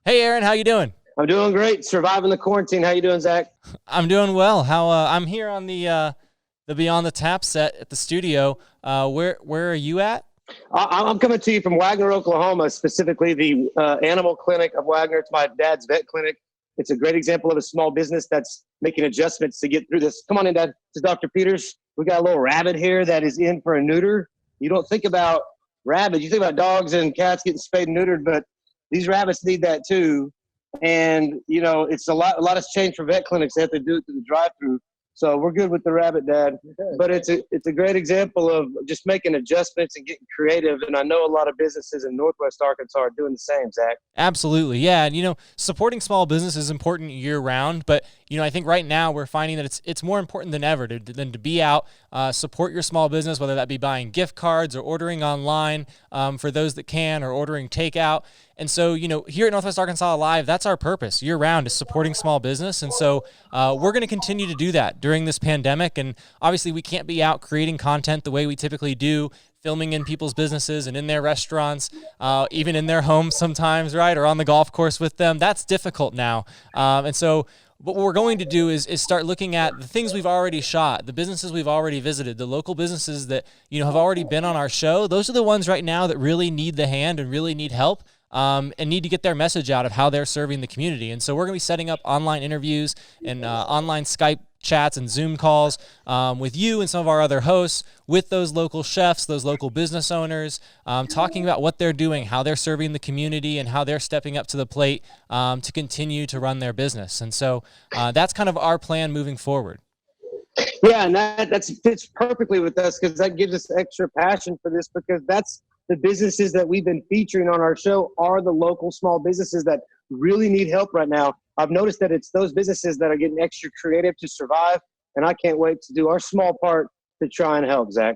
Hey Aaron, how you doing? I'm doing great. Surviving the quarantine. How you doing, Zach? I'm doing well. I'm here on the Beyond the Tap set at the studio. Where are you at? I'm coming to you from Wagner, Oklahoma, specifically the animal clinic of Wagner. It's my dad's vet clinic. It's a great example of a small business that's making adjustments to get through this. Come on in, Dad. This is Dr. Peters. We got a little rabbit here that is in for a neuter. You don't think about rabbits. You think about dogs and cats getting spayed and neutered, but these rabbits need that too. And it's a lot has changed for vet clinics. They have to do it through the drive-through. So we're good with the rabbit, Dad. But it's a great example of just making adjustments and getting creative. And I know a lot of businesses in Northwest Arkansas are doing the same, Zach. Absolutely, yeah. And supporting small business is important year round, but I think right now we're finding that it's more important than ever than to be out, support your small business, whether that be buying gift cards or ordering online for those that can, or ordering takeout. And so, here at Northwest Arkansas Alive, that's our purpose year round, is supporting small business. And so we're going to continue to do that during this pandemic. And obviously we can't be out creating content the way we typically do, filming in people's businesses and in their restaurants, even in their homes sometimes, right? Or on the golf course with them. That's difficult now. And so what we're going to do is start looking at the things we've already shot, the businesses we've already visited, the local businesses that, have already been on our show. Those are the ones right now that really need the hand and really need help. And need to get their message out of how they're serving the community. And so we're going to be setting up online interviews and online Skype chats and Zoom calls with you and some of our other hosts, with those local chefs, those local business owners, talking about what they're doing, how they're serving the community, and how they're stepping up to the plate to continue to run their business. And so that's kind of our plan moving forward. Yeah, and that fits perfectly with us, because that gives us extra passion for this, because that's the businesses that we've been featuring on our show are the local small businesses that really need help right now. I've noticed that it's those businesses that are getting extra creative to survive, and I can't wait to do our small part to try and help, Zach.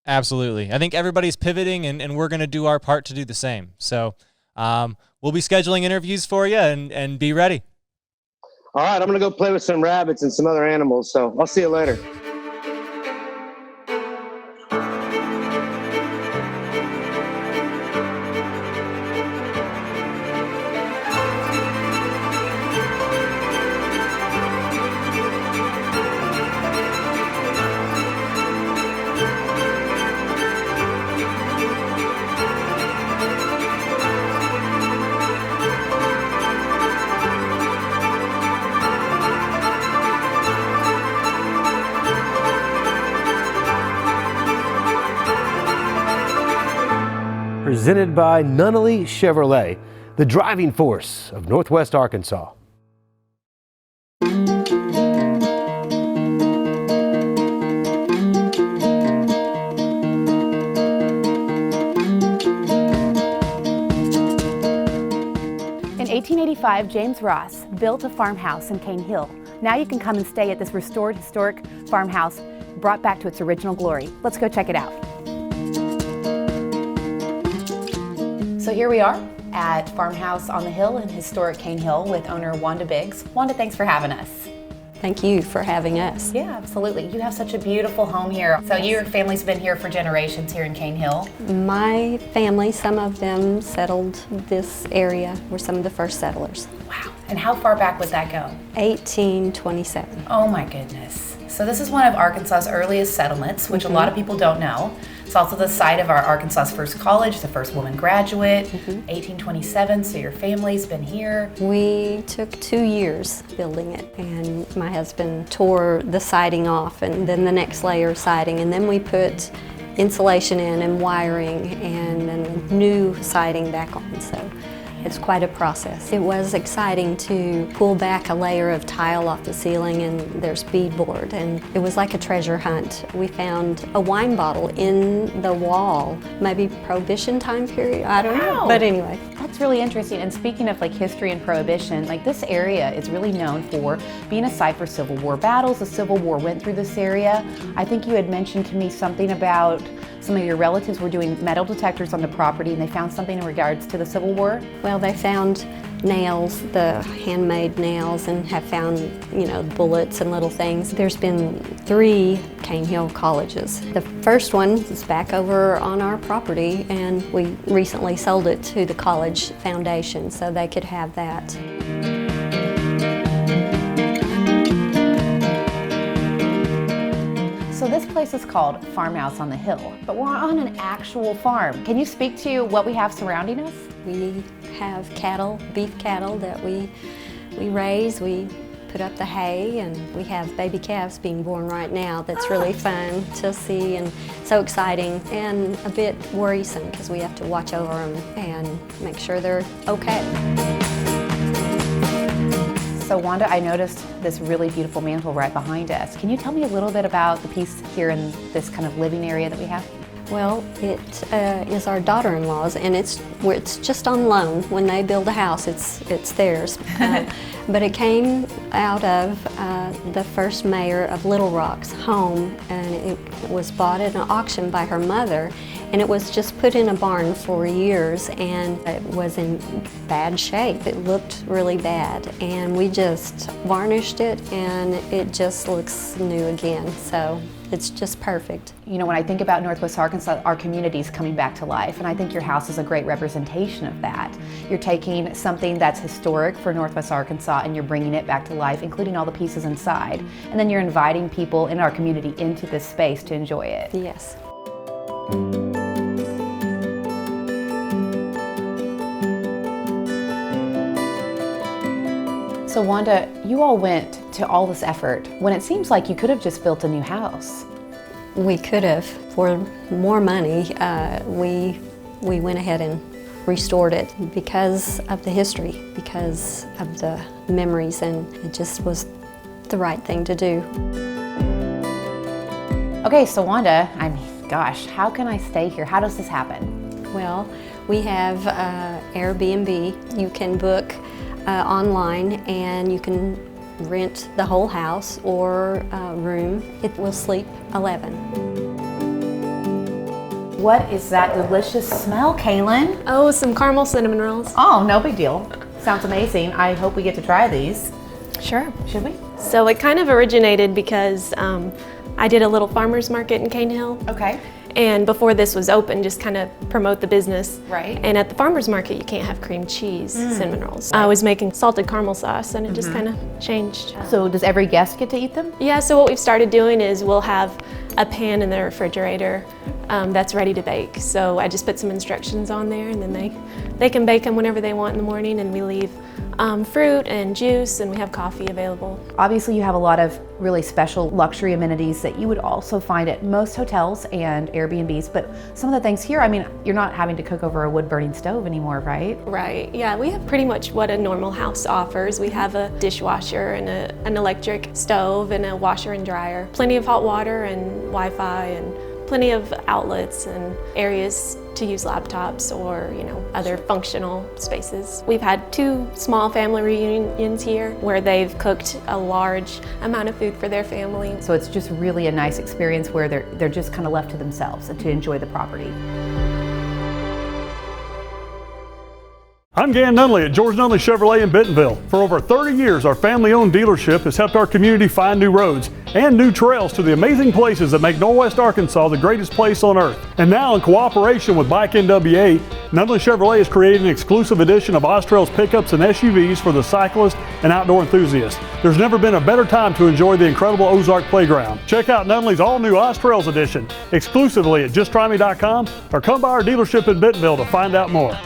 Absolutely. I think everybody's pivoting, and we're going to do our part to do the same. So we'll be scheduling interviews for you, and be ready. All right, I'm going to go play with some rabbits and some other animals, so I'll see you later. Presented by Nunnally Chevrolet, the driving force of Northwest Arkansas. In 1885, James Ross built a farmhouse in Cain Hill. Now you can come and stay at this restored historic farmhouse, brought back to its original glory. Let's go check it out. So here we are at Farmhouse on the Hill in historic Cain Hill with owner Wanda Biggs. Wanda, thanks for having us. Thank you for having us. Yeah, absolutely. You have such a beautiful home here. So your family's been here for generations here in Cain Hill. My family, some of them settled this area, were some of the first settlers. Wow. And how far back would that go? 1827. Oh my goodness. So this is one of Arkansas's earliest settlements, which a lot of people don't know. It's also the site of our Arkansas's first college, the first woman graduate, 1827, so your family's been here. We took 2 years building it, and my husband tore the siding off, and then the next layer of siding, and then we put insulation in and wiring and then new siding back on. So it's quite a process. It was exciting to pull back a layer of tile off the ceiling, and there's beadboard, and it was like a treasure hunt. We found a wine bottle in the wall, maybe Prohibition time period, I don't know, but anyway. That's really interesting. And speaking of history and Prohibition, this area is really known for being a site for Civil War battles. The Civil War went through this area. I think you had mentioned to me something about some of your relatives were doing metal detectors on the property, and they found something in regards to the Civil War. Well, they found nails, the handmade nails, and have found, bullets and little things. There's been 3 Cain Hill colleges. The first one is back over on our property, and we recently sold it to the college foundation so they could have that. So this place is called Farmhouse on the Hill, but we're on an actual farm. Can you speak to what we have surrounding us? We have cattle, beef cattle that we raise. We put up the hay, and we have baby calves being born right now. That's really fun to see and so exciting, and a bit worrisome because we have to watch over them and make sure they're okay. So Wanda, I noticed this really beautiful mantle right behind us. Can you tell me a little bit about the piece here in this kind of living area that we have? Well, it is our daughter-in-law's, and it's just on loan. When they build a house, it's theirs. But it came out of the first mayor of Little Rock's home, and it was bought at an auction by her mother, and it was just put in a barn for years, and it was in bad shape. It looked really bad, and we just varnished it, and it just looks new again. So it's just perfect. You know, when I think about Northwest Arkansas, our community is coming back to life, and I think your house is a great representation of that. You're taking something that's historic for Northwest Arkansas and you're bringing it back to life, including all the pieces inside, and then you're inviting people in our community into this space to enjoy it. Yes. So Wanda, you all went to all this effort when it seems like you could have just built a new house. We could have. For more money, we went ahead and restored it because of the history, because of the memories, and it just was the right thing to do. Okay, so Wanda, I mean, gosh, how can I stay here? How does this happen? Well, we have Airbnb. You can book online, and you can rent the whole house or room. It will sleep 11. What is that delicious smell, Kaylin? Oh, some caramel cinnamon rolls. Oh, no big deal. Sounds amazing. I hope we get to try these. Sure. Should we? So it kind of originated because I did a little farmer's market in Cain Hill. Okay. And before this was open, just kind of promote the business. Right. And at the farmer's market, you can't have cream cheese cinnamon rolls. I was making salted caramel sauce, and it just kind of changed. So does every guest get to eat them? Yeah, so what we've started doing is we'll have a pan in the refrigerator that's ready to bake. So I just put some instructions on there, and then they can bake them whenever they want in the morning, and we leave fruit and juice, and we have coffee available. Obviously, you have a lot of really special luxury amenities that you would also find at most hotels and Airbnbs, but some of the things here, I mean, you're not having to cook over a wood-burning stove anymore, right? Right, yeah, we have pretty much what a normal house offers. We have a dishwasher and an electric stove and a washer and dryer, plenty of hot water and Wi-Fi, and plenty of outlets and areas to use laptops or, other functional spaces. We've had 2 small family reunions here where they've cooked a large amount of food for their family. So it's just really a nice experience where they're just kind of left to themselves and to enjoy the property. I'm Gan Nunley at George Nunley Chevrolet in Bentonville. For over 30 years, our family-owned dealership has helped our community find new roads and new trails to the amazing places that make Northwest Arkansas the greatest place on earth. And now, in cooperation with Bike NWA, Nunley Chevrolet has created an exclusive edition of Austrails pickups and SUVs for the cyclist and outdoor enthusiast. There's never been a better time to enjoy the incredible Ozark Playground. Check out Nunley's all-new Austrails edition exclusively at justtryme.com or come by our dealership in Bentonville to find out more.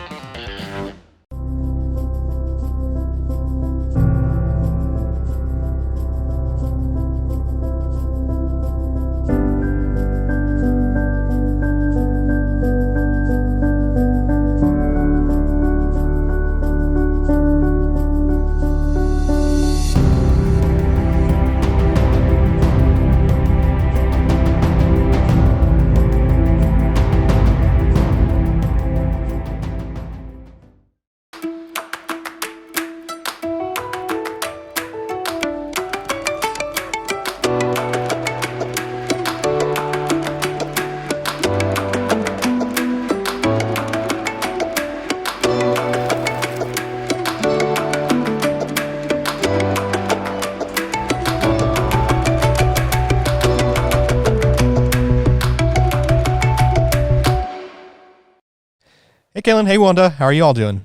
Kaylin. Hey, Wanda. How are you all doing?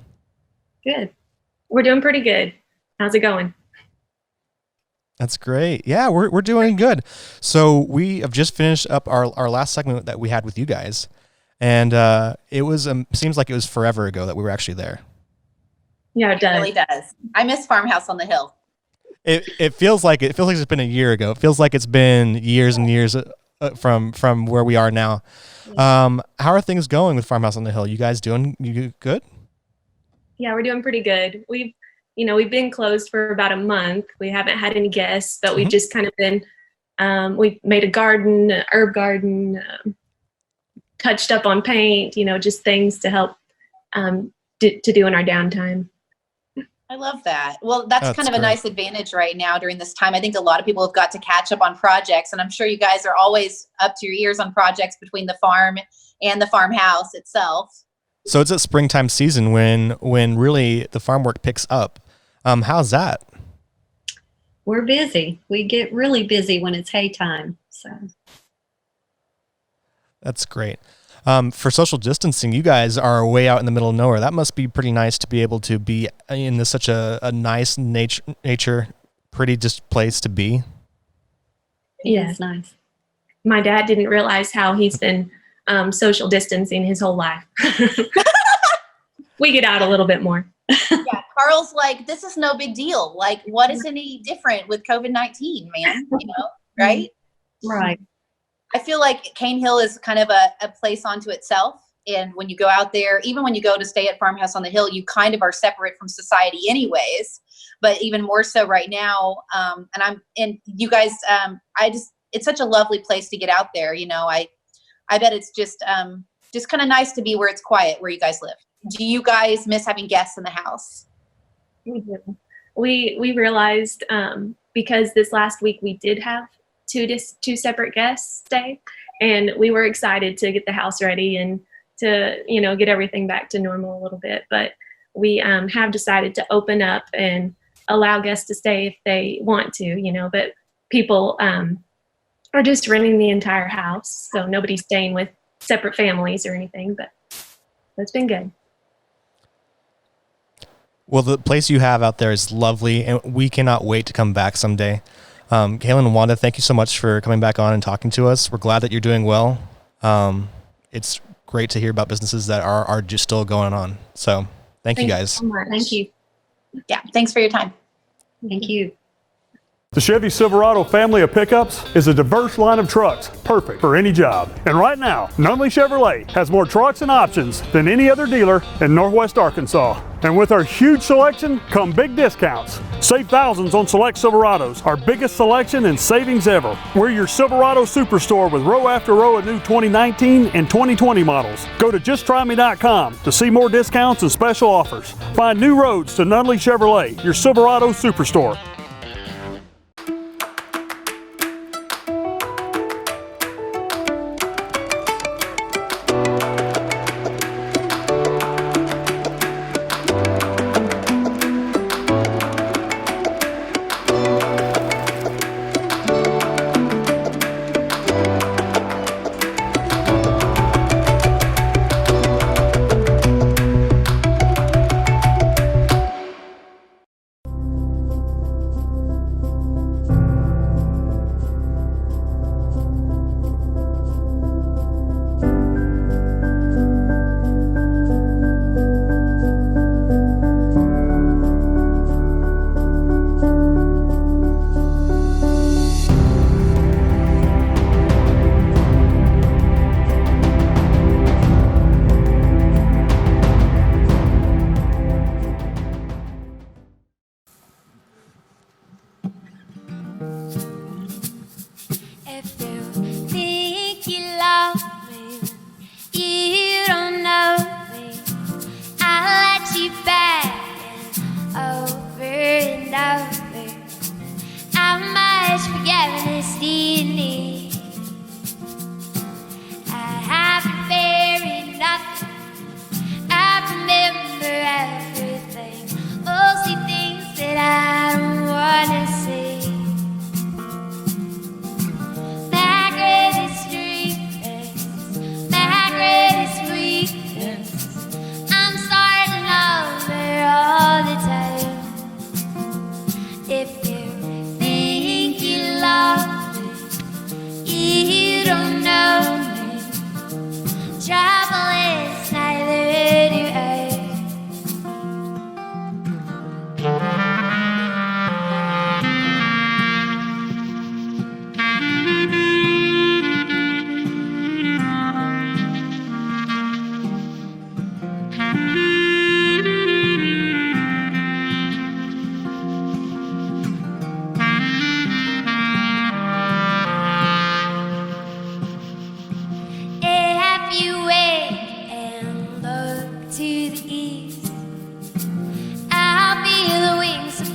Good. We're doing pretty good. How's it going? That's great. Yeah, we're doing good. So we have just finished up our last segment that we had with you guys. And it was seems like it was forever ago that we were actually there. Yeah, it does. It really does. I miss Farmhouse on the Hill. It feels like it's been a year ago. It feels like it's been years and years from where we are now. How are things going with Farmhouse on the Hill? You guys doing good? Yeah, we're doing pretty good. We've been closed for about a month. We haven't had any guests, but we've just kind of been. We've made a garden, herb garden, touched up on paint. Just things to help to do in our downtime. I love that. Well, that's kind of a nice advantage right now during this time. I think a lot of people have got to catch up on projects, and I'm sure you guys are always up to your ears on projects between the farm and the farmhouse itself. So it's a springtime season when really the farm work picks up. How's that? We're busy. We get really busy when it's hay time. So that's great. For social distancing, you guys are way out in the middle of nowhere. That must be pretty nice to be able to be in such a nice nature, pretty just place to be. Yeah, it's nice. My dad didn't realize how he's been social distancing his whole life. We get out a little bit more. Yeah, Carl's like, this is no big deal. Like, what is any different with COVID-19, man? Right? Right. I feel like Cain Hill is kind of a place onto itself. And when you go out there, even when you go to stay at Farmhouse on the Hill, you kind of are separate from society anyways, but even more so right now. And you guys, it's such a lovely place to get out there. I bet it's just kind of nice to be where it's quiet, where you guys live. Do you guys miss having guests in the house? We do. We realized, because this last week we did have two separate guests stay, and we were excited to get the house ready and to get everything back to normal a little bit, but we have decided to open up and allow guests to stay if they want to, but people are just renting the entire house, so nobody's staying with separate families or anything, but it's been good. Well, the place you have out there is lovely, and we cannot wait to come back someday. Kaylin and Wanda, thank you so much for coming back on and talking to us. We're glad that you're doing well. It's great to hear about businesses that are just still going on. So thank you guys. So much. Thank you. Yeah, thanks for your time. Thank you. The Chevy Silverado family of pickups is a diverse line of trucks, perfect for any job. And right now, Nunley Chevrolet has more trucks and options than any other dealer in Northwest Arkansas. And with our huge selection come big discounts. Save thousands on select Silverados, our biggest selection and savings ever. We're your Silverado Superstore with row after row of new 2019 and 2020 models. Go to justtryme.com to see more discounts and special offers. Find new roads to Nunley Chevrolet, your Silverado Superstore.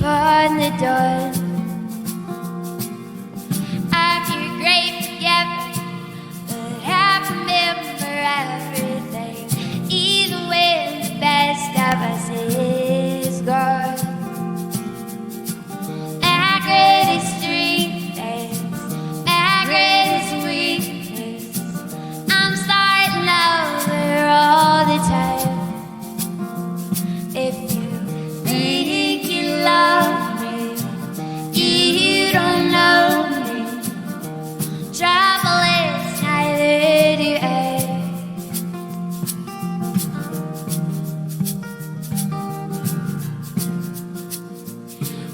upon the door. I'm your great forgiver, but I remember everything, even when the best of us is gone. My greatest strength is my greatest weakness. I'm starting over all the time. If you think you love me, you don't know me. Trouble is neither do I.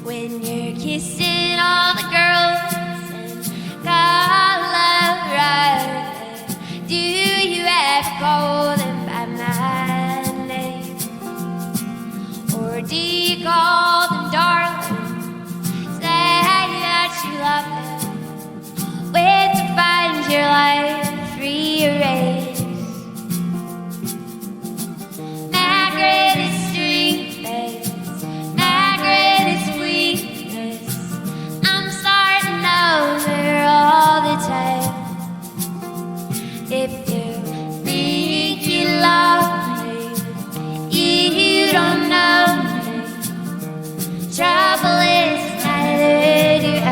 When you're kissing all the girls in Colorado, do you ever call them by my name? Or do you call them darling? Say that you love them. Wait to find your life rearranged. My greatest strength is my greatest weakness. I'm starting over all the time. If you think you love me, you don't know me. Trouble is neither do I.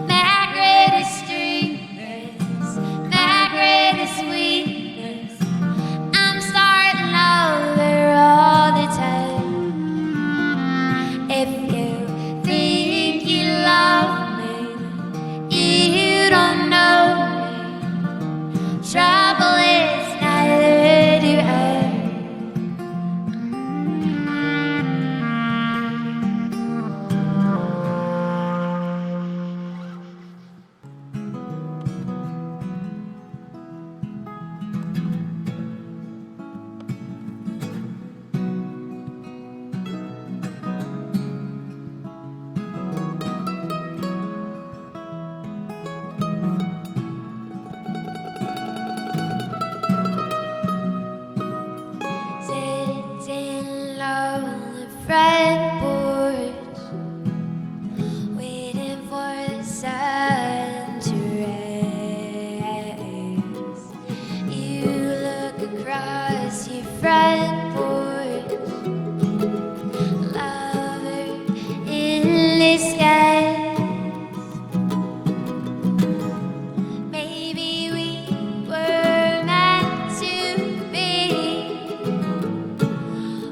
My greatest strength is my greatest weakness. I'm starting over all the time. If you think you love me, you don't know me. Trouble is neither do I. Sitting low on the front porch, waiting for the sun to rise. You look across your front porch, lover in disguise. Maybe we were meant to be,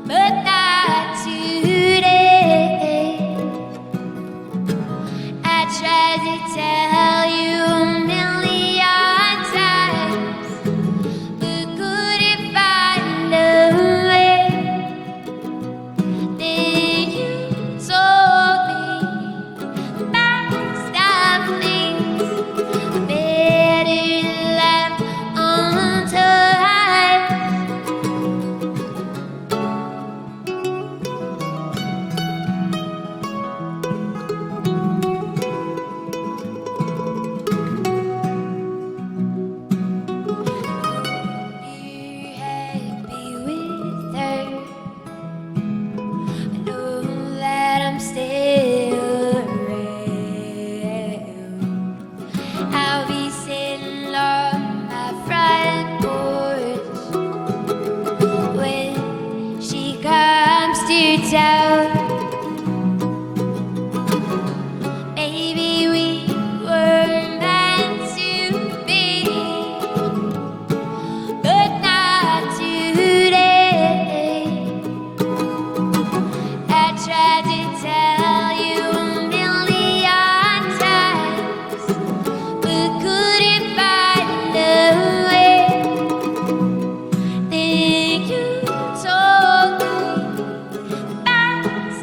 but not today. I tried to tell you a million times, but couldn't find a way. Then you told me the best of things were better left untold. You're happy with her. I know that I'm still around. I'll be sitting on my front porch when she comes to town. Maybe we were meant to be, but not today. I tried to tell you a million times, but couldn't find a way. Then you told me the best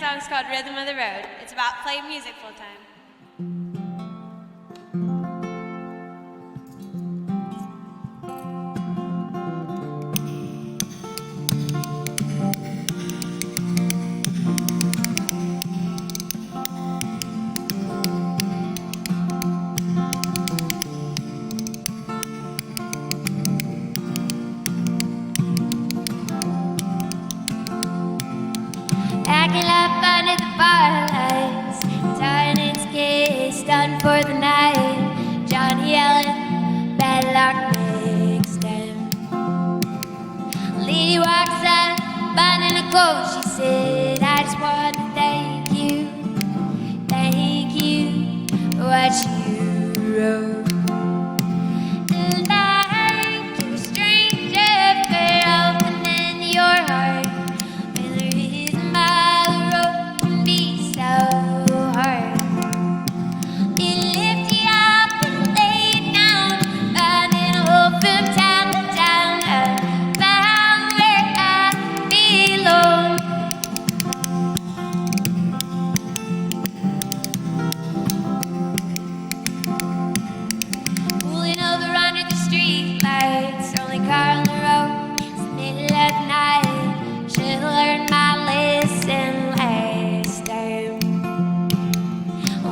song's called Rhythm of the Road. It's about playing music full time. Packing up under the firelights, tired and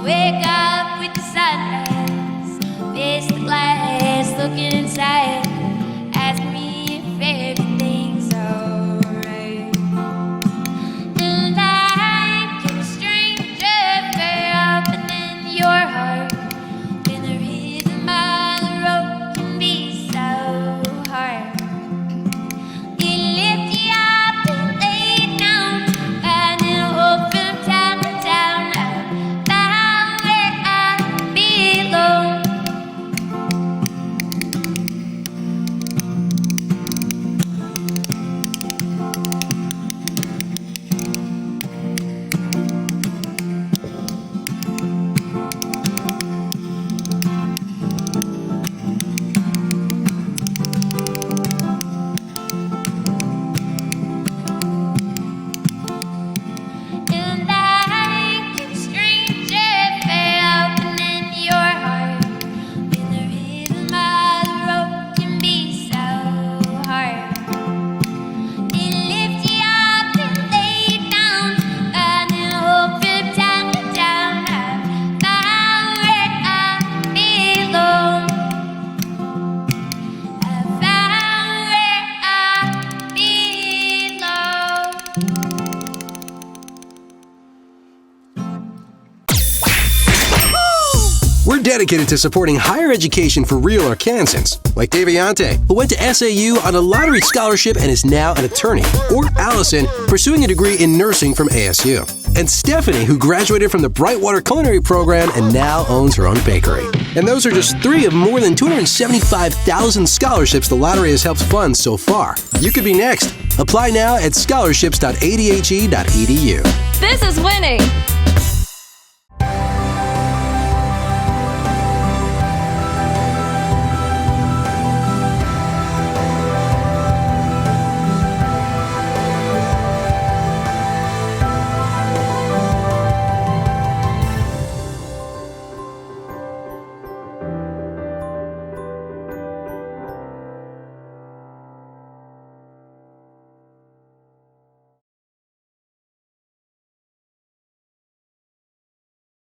wake up with the sunrise, face the glass, looking inside, ask me if everything's alright. And like a stranger fare up and in your heart, when the rhythm of the road can be so hard. It lifts you up and lay you down, finding hope from town to town. I found where I belong. And like a stranger fare up and in your heart, when the rhythm of the road can be so hard. It lifts you up and lay you down, finding hope from town to town. I found where I belong. I found where I belong. We're dedicated to supporting higher education for real Arkansans, like Daviante, who went to SAU on a lottery scholarship and is now an attorney, or Allison, pursuing a degree in nursing from ASU, and Stephanie, who graduated from the Brightwater Culinary Program and now owns her own bakery. And those are just 3 of more than 275,000 scholarships the lottery has helped fund so far. You could be next. Apply now at scholarships.adhe.edu. This is winning.